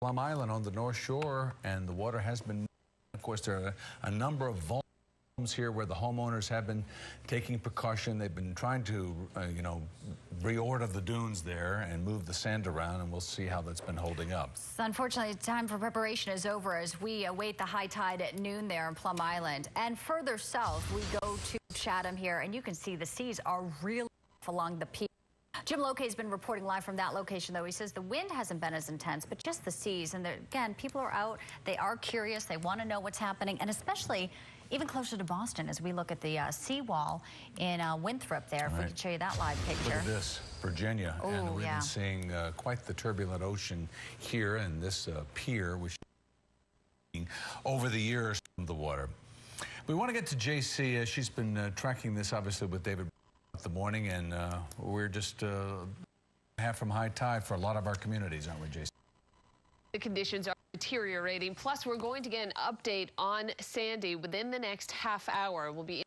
Plum Island on the North Shore, and the water has been, of course, there are a number of homes here where the homeowners have been taking precaution. They've been trying to, reorder the dunes there and move the sand around, and we'll see how that's been holding up. So unfortunately, time for preparation is over as we await the high tide at noon there in Plum Island. And further south, we go to Chatham here, and you can see the seas are really along the peak. Jim Lokay has been reporting live from that location, though. He says the wind hasn't been as intense, but just the seas. And again, people are out. They are curious. They want to know what's happening, and especially even closer to Boston as we look at the seawall in Winthrop there. If we can show you that live picture. Look at this, Virginia. Ooh, and we've yeah. been seeing quite the turbulent ocean here, and this pier, which over the years from the water. We want to get to JC. She's been tracking this, obviously, with David the morning, and we're just half from high tide for a lot of our communities, aren't we, Jason? The conditions are deteriorating. Plus, we're going to get an update on Sandy within the next half hour. We'll be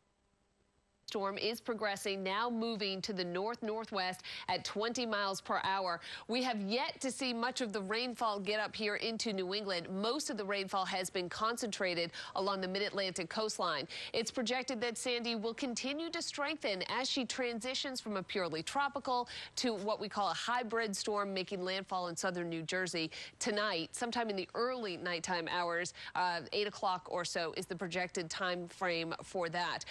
storm is progressing, now moving to the north-northwest at 20 miles per hour. We have yet to see much of the rainfall get up here into New England. Most of the rainfall has been concentrated along the mid-Atlantic coastline. It's projected that Sandy will continue to strengthen as she transitions from a purely tropical to what we call a hybrid storm, making landfall in southern New Jersey tonight, sometime in the early nighttime hours. 8 o'clock or so is the projected time frame for that.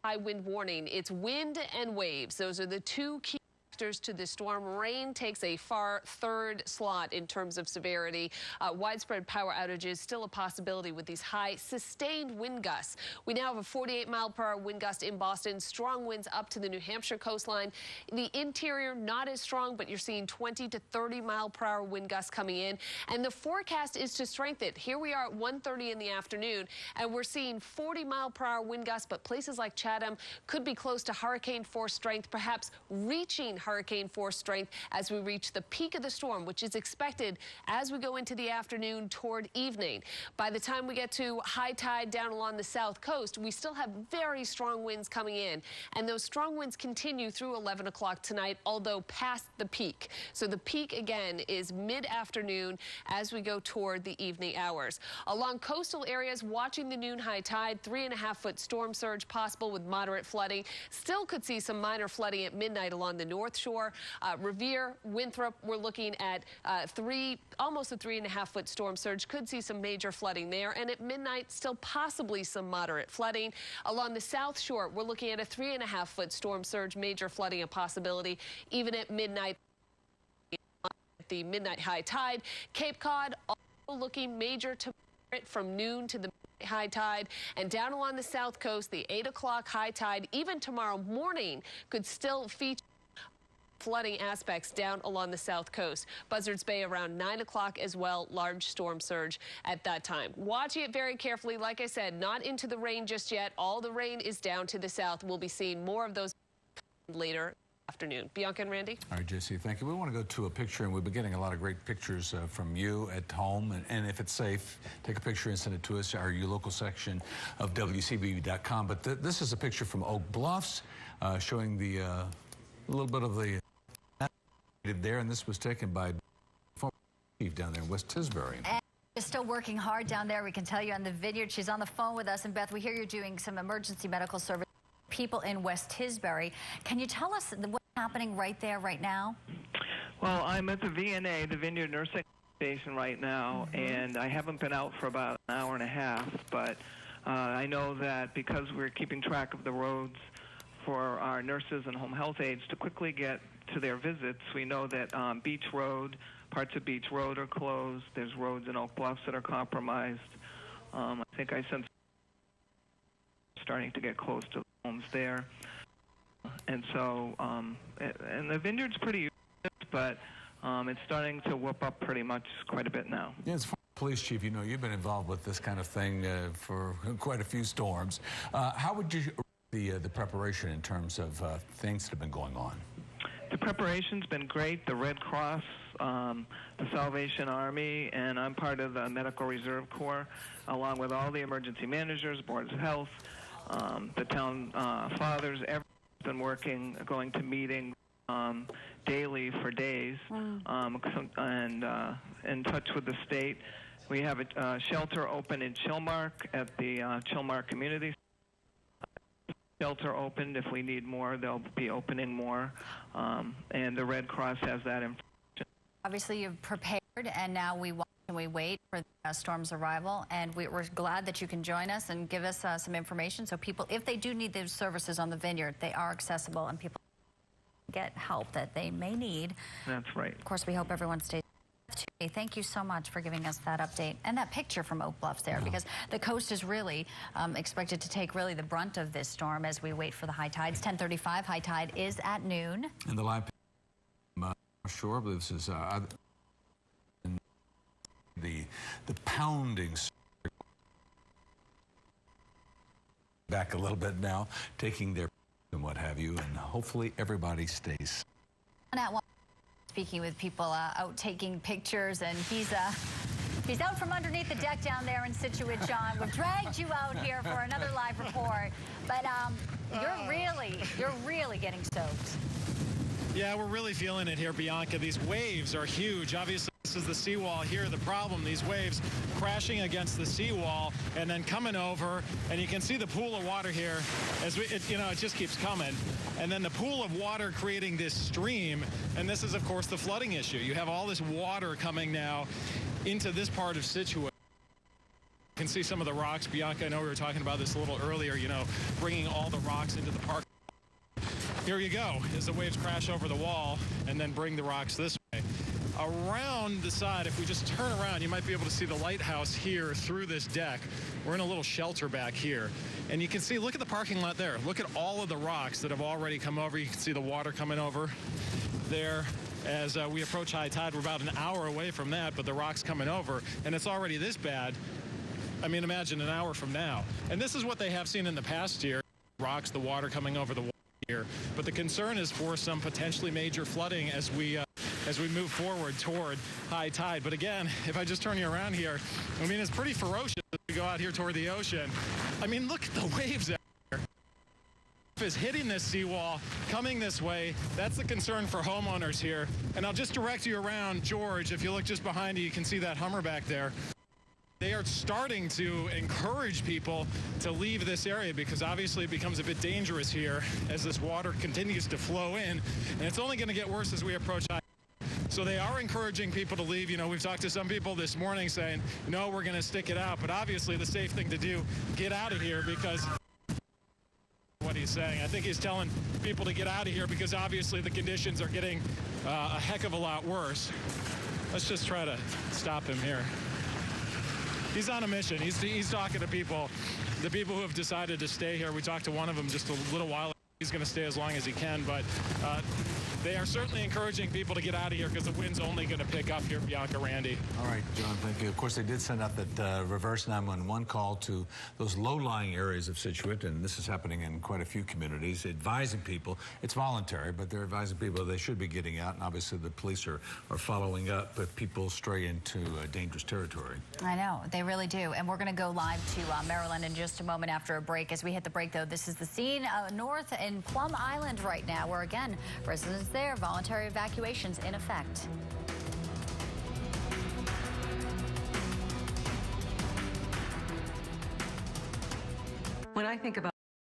High wind warning. It's wind and waves. Those are the two key factors to the storm. Rain takes a far third slot in terms of severity. Widespread power outages still a possibility with these high sustained wind gusts. We now have a 48-mile-per-hour wind gust in Boston. Strong winds up to the New Hampshire coastline. The interior not as strong, but you're seeing 20 to 30-mile-per-hour wind gusts coming in. And the forecast is to strengthen. Here we are at 1:30 in the afternoon, and we're seeing 40-mile-per-hour wind gusts, but places like Chatham could be close to hurricane force strength, perhaps reaching hurricane force strength as we reach the peak of the storm, which is expected as we go into the afternoon toward evening. By the time we get to high tide down along the south coast, we still have very strong winds coming in, and those strong winds continue through 11 o'clock tonight, although past the peak. So the peak again is mid-afternoon as we go toward the evening hours. Along coastal areas, watching the noon high tide, 3.5-foot storm surge possible with moderate flooding. Still could see some minor flooding at midnight along the North Shore. Revere, Winthrop, we're looking at almost a 3.5-foot storm surge. Could see some major flooding there. And at midnight, still possibly some moderate flooding. Along the South Shore, we're looking at a 3.5-foot storm surge, major flooding a possibility. Even at midnight, the midnight high tide. Cape Cod, also looking major to moderate from noon to the high tide, and down along the south coast, the 8 o'clock high tide, even tomorrow morning, could still feature flooding aspects down along the south coast. Buzzards Bay around 9 o'clock as well, large storm surge at that time. Watching it very carefully. Like I said, not into the rain just yet. All the rain is down to the south. We'll be seeing more of those later afternoon. Bianca and Randy. All right, JC, thank you. We want to go to a picture, and we've been getting a lot of great pictures from you at home. And if it's safe, take a picture and send it to us, our local section of WCBB.com. But this is a picture from Oak Bluffs showing the a little bit of the there, and this was taken by former chief down there in West Tisbury. And you're still working hard down there. We can tell you on the vineyard. She's on the phone with us. And Beth, we hear you're doing some emergency medical service for people in West Tisbury. Can you tell us what's happening right there, right now? Well, I'm at the VNA, the Vineyard Nursing Station right now, and I haven't been out for about an hour and a half, but I know that because we're keeping track of the roads for our nurses and home health aides to quickly get to their visits, we know that Beach Road, parts of Beach Road are closed. There's roads in Oak Bluffs that are compromised. I think I sense starting to get close to the homes there. And so, and the vineyard's pretty used, but it's starting to whoop up pretty much quite a bit now. Yeah, it's police chief, you've been involved with this kind of thing for quite a few storms. How would you the preparation in terms of things that have been going on? The preparation's been great. The Red Cross, the Salvation Army, and I'm part of the Medical Reserve Corps, along with all the emergency managers, boards of health, the town fathers. Everyone's been working, going to meetings, daily for days, and in touch with the state. We have a shelter open in Chilmark at the Chilmark Community Shelter opened. If we need more, they'll be opening more, and the Red Cross has that information. Obviously, you've prepared, and now we watch and we wait for the storm's arrival, and we're glad that you can join us and give us some information so people, if they do need those services on the vineyard, they are accessible and people get help that they may need. That's right. Of course, we hope everyone stays safe. Thank you so much for giving us that update and that picture from Oak Bluffs there, because the coast is really expected to take really the brunt of this storm as we wait for the high tides. 10:35, high tide is at noon. And the live shore, but this is the pounding back a little bit now, taking their and what have you, and hopefully everybody stays. Speaking with people out taking pictures, and he's out from underneath the deck down there in Situate, John. We've dragged you out here for another live report, but you're really getting soaked. Yeah, we're really feeling it here, Bianca. These waves are huge. Obviously, this is the seawall here. The problem, these waves crashing against the seawall and then coming over, and you can see the pool of water here as it just keeps coming. And then the pool of water creating this stream, and this is, of course, the flooding issue. You have all this water coming now into this part of Situate. You can see some of the rocks. Bianca, I know we were talking about this a little earlier, bringing all the rocks into the park. Here you go, as the waves crash over the wall and then bring the rocks this way. Around the side, if we just turn around, you might be able to see the lighthouse here through this deck. We're in a little shelter back here. And you can see, look at the parking lot there. Look at all of the rocks that have already come over. You can see the water coming over there. As we approach high tide, we're about an hour away from that, but the rock's coming over, and it's already this bad. I mean, imagine an hour from now. And this is what they have seen in the past year. Rocks, the water coming over the wall here. But the concern is for some potentially major flooding as we move forward toward high tide. But again, if I just turn you around here, I mean, it's pretty ferocious as we go out here toward the ocean. I mean, look at the waves out here. Is hitting this seawall, coming this way. That's the concern for homeowners here. And I'll just direct you around, George. If you look just behind you, you can see that Hummer back there. They are starting to encourage people to leave this area because obviously it becomes a bit dangerous here as this water continues to flow in, and it's only going to get worse as we approach high. So they are encouraging people to leave. We've talked to some people this morning saying, no, we're going to stick it out. But obviously the safe thing to do, get out of here, because what he's saying. I think he's telling people to get out of here because obviously the conditions are getting a heck of a lot worse. Let's just try to stop him here. He's on a mission. He's talking to people, the people who have decided to stay here. We talked to one of them just a little while ago. He's going to stay as long as he can, but they are certainly encouraging people to get out of here because the wind's only going to pick up here, Bianca, Randy. All right, John, thank you. Of course, they did send out that reverse 911 call to those low-lying areas of Situate, and this is happening in quite a few communities, advising people. It's voluntary, but they're advising people they should be getting out, and obviously the police are following up if people stray into dangerous territory. I know, they really do. And we're going to go live to Maryland in just a moment after a break. As we hit the break, though, this is the scene north in Plum Island right now, where, again, residents there, voluntary evacuations in effect. When I think about